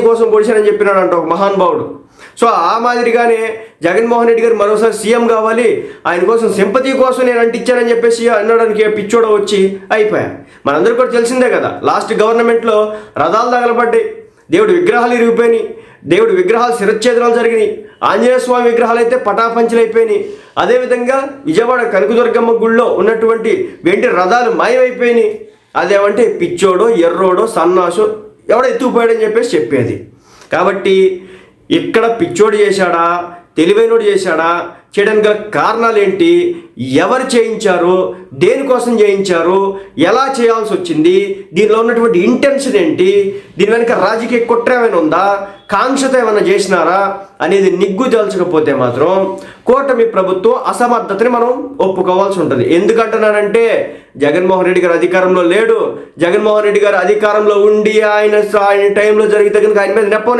కోసం పొడిచానని చెప్పినాడు అంట ఒక మహానుభావుడు. సో ఆ మాదిరిగానే జగన్మోహన్ రెడ్డి గారు మరోసారి సీఎం కావాలి, ఆయన కోసం సింపతి కోసం నేను అంటించానని చెప్పేసి అనడానికి పిచ్చోడ వచ్చి అయిపోయా. మనందరికీ కూడా తెలిసిందే కదా, లాస్ట్ గవర్నమెంట్లో రథాలు తగలబడ్డాయి, దేవుడి విగ్రహాలు ఇరిగిపోయినాయి, దేవుడి విగ్రహాలు శిరచ్ఛేదనాలు జరిగినాయి, ఆంజనేయ స్వామి విగ్రహాలు అయితే పటాపంచలైపోయినాయి. అదేవిధంగా విజయవాడ కనకదుర్గమ్మ గుళ్ళో ఉన్నటువంటి వెండి రథాలు మాయమైపోయినాయి. అదేమంటే పిచ్చోడో ఎర్రోడో సన్నాసో ఎవడో ఎత్తుకుపోయాడని చెప్పేసి చెప్పేది. కాబట్టి ఇక్కడ పిచ్చోడు చేశాడా తెలివైనోడు చేశాడా, చేయడానికి గల కారణాలు ఏంటి, ఎవరు చేయించారు, దేనికోసం చేయించారు, ఎలా చేయాల్సి వచ్చింది, దీనిలో ఉన్నటువంటి ఇంటెన్షన్ ఏంటి, దీని వెనుక రాజకీయ కుట్ర ఏమైనా ఉందా, కాంక్షతో ఏమైనా చేసినారా అనేది నిగ్గు తేల్చకపోతే మాత్రం కూటమి ప్రభుత్వం అసమర్థతని మనం ఒప్పుకోవాల్సి ఉంటుంది. ఎందుకంటున్నానంటే జగన్మోహన్ రెడ్డి గారు అధికారంలో లేడు. జగన్మోహన్ రెడ్డి గారు అధికారంలో ఉండి ఆయన టైంలో జరిగితే కనుక ఆయన మీద నెప్ప